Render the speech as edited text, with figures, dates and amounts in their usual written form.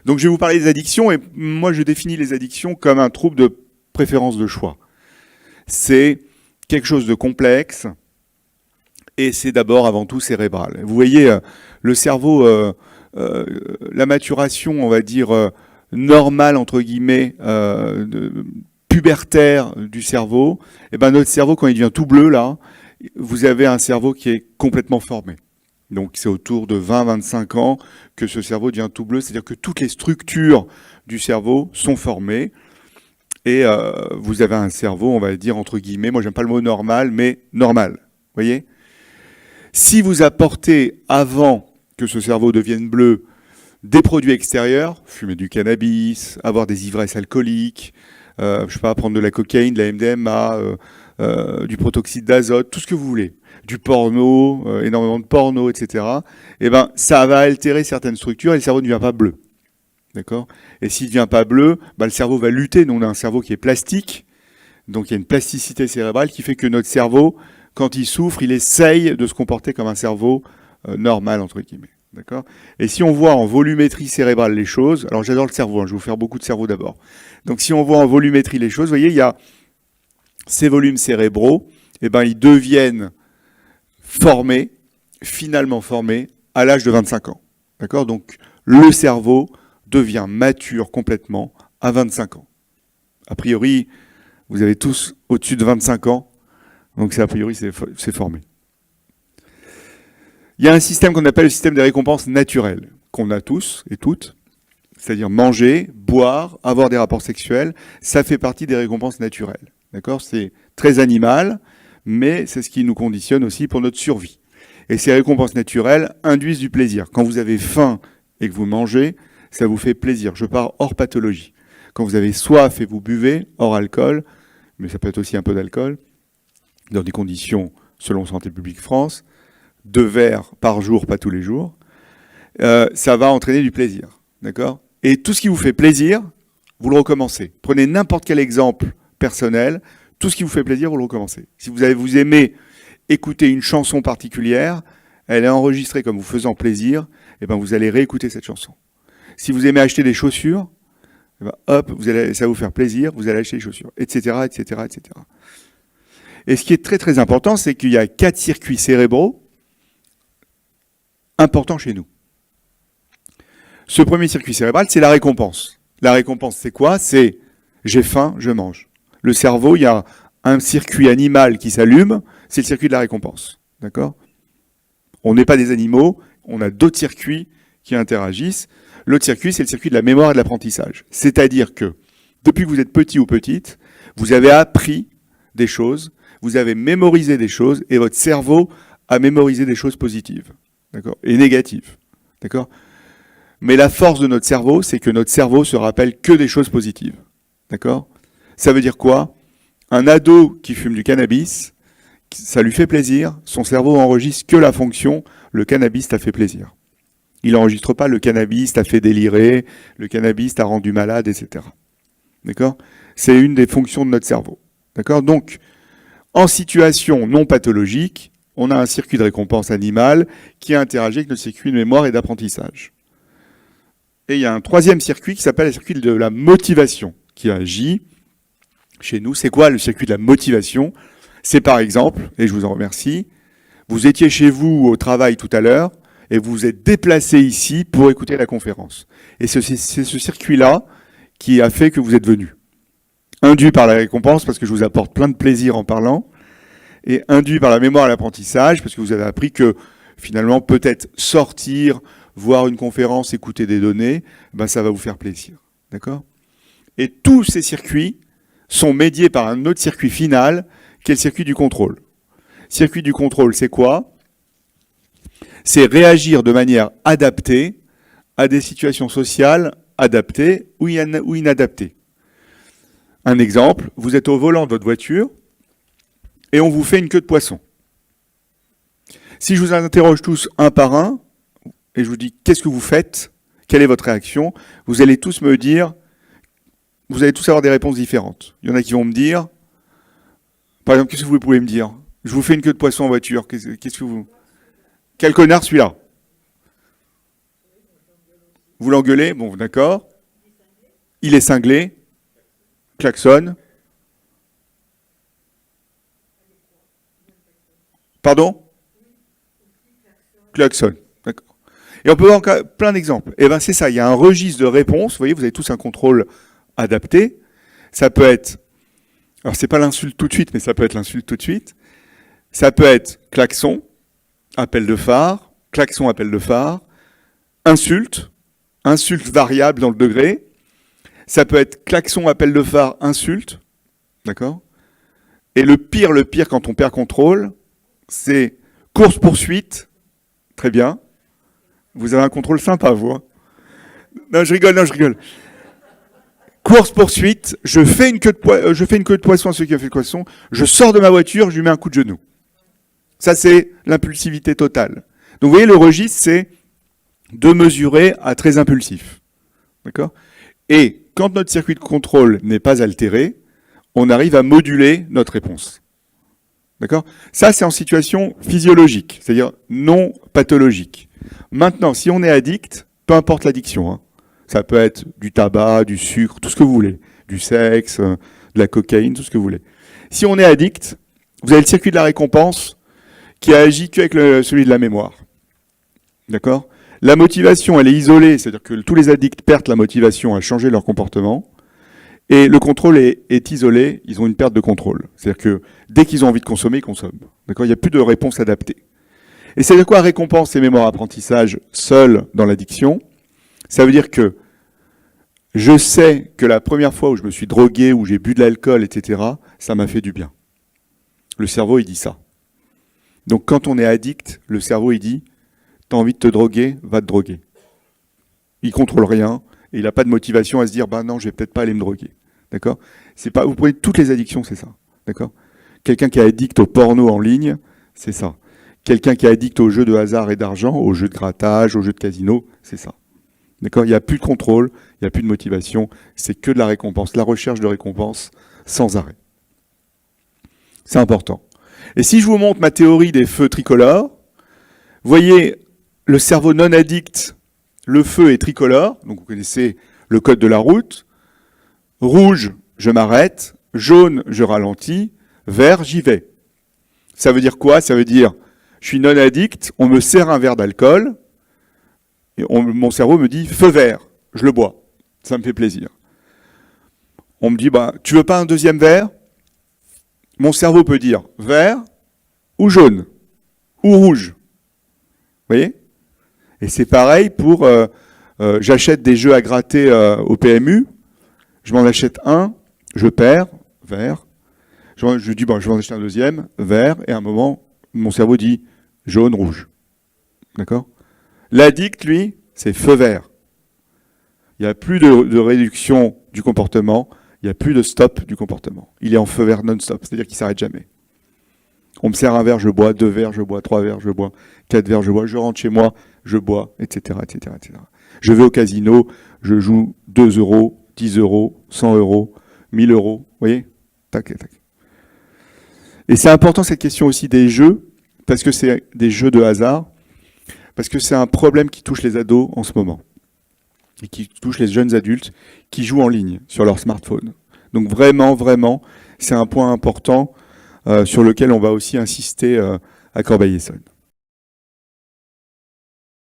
Donc je vais vous parler des addictions, et moi je définis les addictions comme un trouble de préférence de choix. C'est quelque chose de complexe, et c'est d'abord avant tout cérébral. Vous voyez, le cerveau, la maturation, on va dire, normale, entre guillemets, pubertaire du cerveau, et ben notre cerveau, quand il devient tout bleu, là, vous avez un cerveau qui est complètement formé. Donc c'est autour de 20-25 ans que ce cerveau devient tout bleu, c'est-à-dire que toutes les structures du cerveau sont formées, et vous avez un cerveau, on va dire, entre guillemets, moi j'aime pas le mot normal, mais normal. Vous voyez ? Si vous apportez, avant que ce cerveau devienne bleu, des produits extérieurs, fumer du cannabis, avoir des ivresses alcooliques, je sais pas, prendre de la cocaïne, de la MDMA, du protoxyde d'azote, tout ce que vous voulez, du porno, énormément de porno, etc., eh ben, ça va altérer certaines structures et le cerveau ne devient pas bleu. D'accord ? Et s'il ne devient pas bleu, ben, le cerveau va lutter. Nous, on a un cerveau qui est plastique, donc il y a une plasticité cérébrale qui fait que notre cerveau, quand il souffre, il essaye de se comporter comme un cerveau normal, entre guillemets. D'accord ? Et si on voit en volumétrie cérébrale les choses, alors j'adore le cerveau, hein, je vais vous faire beaucoup de cerveau d'abord. Donc si on voit en volumétrie les choses, vous voyez, il y a ces volumes cérébraux, eh ben, ils deviennent formés, finalement formés, à l'âge de 25 ans. D'accord ? Donc le cerveau devient mature complètement à 25 ans. A priori, vous avez tous au-dessus de 25 ans, donc a priori c'est formé. Il y a un système qu'on appelle le système des récompenses naturelles, qu'on a tous et toutes, c'est-à-dire manger, boire, avoir des rapports sexuels, ça fait partie des récompenses naturelles. D'accord ? C'est très animal, mais c'est ce qui nous conditionne aussi pour notre survie. Et ces récompenses naturelles induisent du plaisir. Quand vous avez faim et que vous mangez, ça vous fait plaisir. Je pars hors pathologie. Quand vous avez soif et vous buvez, hors alcool, mais ça peut être aussi un peu d'alcool, dans des conditions, selon Santé publique France, 2 verres par jour, pas tous les jours, ça va entraîner du plaisir. D'accord ? Et tout ce qui vous fait plaisir, vous le recommencez. Prenez n'importe quel exemple personnel, tout ce qui vous fait plaisir, vous le recommencez. Si vous aimez écouter une chanson particulière, elle est enregistrée comme vous faisant plaisir, et ben vous allez réécouter cette chanson. Si vous aimez acheter des chaussures, et ben hop, ça va vous faire plaisir, vous allez acheter des chaussures, etc., etc., etc. Et ce qui est très très important, c'est qu'il y a 4 circuits cérébraux importants chez nous. Ce premier circuit cérébral, c'est la récompense. La récompense, c'est quoi ? C'est j'ai faim, je mange. Le cerveau, il y a un circuit animal qui s'allume, c'est le circuit de la récompense. D'accord ? On n'est pas des animaux, on a d'autres circuits qui interagissent. L'autre circuit, c'est le circuit de la mémoire et de l'apprentissage. C'est-à-dire que, depuis que vous êtes petit ou petite, vous avez appris des choses, vous avez mémorisé des choses, et votre cerveau a mémorisé des choses positives, d'accord ? Et négatives, d'accord ? Mais la force de notre cerveau, c'est que notre cerveau se rappelle que des choses positives, d'accord ? Ça veut dire quoi ? Un ado qui fume du cannabis, ça lui fait plaisir, son cerveau enregistre que la fonction « le cannabis t'a fait plaisir ». Il n'enregistre pas « le cannabis t'a fait délirer »,« le cannabis t'a rendu malade », etc. D'accord ? C'est une des fonctions de notre cerveau. D'accord ? Donc, en situation non pathologique, on a un circuit de récompense animale qui interagit avec notre circuit de mémoire et d'apprentissage. Et il y a un troisième circuit qui s'appelle le circuit de la motivation, qui agit chez nous. C'est quoi le circuit de la motivation ? C'est par exemple, et je vous en remercie, vous étiez chez vous au travail tout à l'heure, et vous vous êtes déplacé ici pour écouter la conférence. Et c'est ce circuit-là qui a fait que vous êtes venu. Induit par la récompense, parce que je vous apporte plein de plaisir en parlant, et induit par la mémoire et l'apprentissage, parce que vous avez appris que finalement, peut-être sortir, voir une conférence, écouter des données, ben ça va vous faire plaisir. D'accord ? Et tous ces circuits sont médiés par un autre circuit final, qui est le circuit du contrôle. Circuit du contrôle, c'est quoi ? C'est réagir de manière adaptée à des situations sociales adaptées ou inadaptées. Un exemple, vous êtes au volant de votre voiture et on vous fait une queue de poisson. Si je vous interroge tous un par un et je vous dis qu'est-ce que vous faites, quelle est votre réaction, vous allez tous me dire, vous allez tous avoir des réponses différentes. Il y en a qui vont me dire, par exemple, qu'est-ce que vous pouvez me dire ? Je vous fais une queue de poisson en voiture, qu'est-ce que vous... Quel connard celui-là ? Vous l'engueulez, bon, d'accord. Il est cinglé. Klaxonne. Pardon? Klaxonne. D'accord. Et on peut avoir plein d'exemples. Et bien c'est ça, il y a un registre de réponses. Vous voyez, vous avez tous un contrôle adapté. Ça peut être, alors c'est pas l'insulte tout de suite, mais ça peut être l'insulte tout de suite. Ça peut être klaxon, appel de phare, klaxon, appel de phare, insulte, insulte variable dans le degré. Ça peut être klaxon, appel de phare, insulte. D'accord? Et le pire quand on perd contrôle, c'est course-poursuite. Très bien. Vous avez un contrôle sympa, vous. Hein. Non, je rigole. Course-poursuite, je fais une queue de poisson à ceux qui ont fait le poisson, je sors de ma voiture, je lui mets un coup de genou. Ça, c'est l'impulsivité totale. Donc, vous voyez, le registre, c'est de mesurer à très impulsif. D'accord? Et quand notre circuit de contrôle n'est pas altéré, on arrive à moduler notre réponse. D'accord? Ça, c'est en situation physiologique, c'est-à-dire non pathologique. Maintenant, si on est addict, peu importe l'addiction, hein, ça peut être du tabac, du sucre, tout ce que vous voulez, du sexe, de la cocaïne, tout ce que vous voulez. Si on est addict, vous avez le circuit de la récompense qui agit qu'avec celui de la mémoire. D'accord? La motivation, elle est isolée, c'est-à-dire que tous les addicts perdent la motivation à changer leur comportement. Et le contrôle est isolé, ils ont une perte de contrôle. C'est-à-dire que dès qu'ils ont envie de consommer, ils consomment. D'accord ? Il n'y a plus de réponse adaptée. Et c'est de quoi récompense et mémoire apprentissage seul dans l'addiction? Ça veut dire que je sais que la première fois où je me suis drogué, où j'ai bu de l'alcool, etc., ça m'a fait du bien. Le cerveau, il dit ça. Donc quand on est addict, le cerveau, il dit « t'as envie de te droguer, va te droguer ». Il contrôle rien. Et il n'a pas de motivation à se dire, bah non, je vais peut-être pas aller me droguer. D'accord? C'est pas, vous prenez toutes les addictions, c'est ça. D'accord? Quelqu'un qui est addict au porno en ligne, c'est ça. Quelqu'un qui est addict aux jeux de hasard et d'argent, aux jeux de grattage, aux jeux de casino, c'est ça. D'accord? Il n'y a plus de contrôle, il n'y a plus de motivation, c'est que de la récompense, la recherche de récompense sans arrêt. C'est important. Et si je vous montre ma théorie des feux tricolores, vous voyez le cerveau non addict. Le feu est tricolore, donc vous connaissez le code de la route. Rouge, je m'arrête. Jaune, je ralentis. Vert, j'y vais. Ça veut dire quoi? Ça veut dire, je suis non addict, on me sert un verre d'alcool, et mon cerveau me dit, feu vert, je le bois. Ça me fait plaisir. On me dit, bah, tu veux pas un deuxième verre? Mon cerveau peut dire, vert, ou jaune, ou rouge. Vous voyez? Et c'est pareil pour, j'achète des jeux à gratter au PMU, je m'en achète un, je perds, vert, je dis, bon, je vais en acheter un deuxième, vert, et à un moment, mon cerveau dit jaune, rouge. D'accord? L'addict, lui, c'est feu vert. Il n'y a plus de réduction du comportement, il n'y a plus de stop du comportement. Il est en feu vert non-stop, c'est-à-dire qu'il ne s'arrête jamais. On me sert un verre, je bois, 2 verres, je bois, 3 verres, je bois, 4 verres, je bois, je rentre chez moi, je bois, etc., etc., etc. Je vais au casino, je joue 2 €, 10 €, 100 €, 1000 €, vous voyez? Tac, tac. Et c'est important cette question aussi des jeux, parce que c'est des jeux de hasard, parce que c'est un problème qui touche les ados en ce moment, et qui touche les jeunes adultes qui jouent en ligne sur leur smartphone. Donc vraiment, c'est un point important sur lequel on va aussi insister à Corbeil-Essonnes.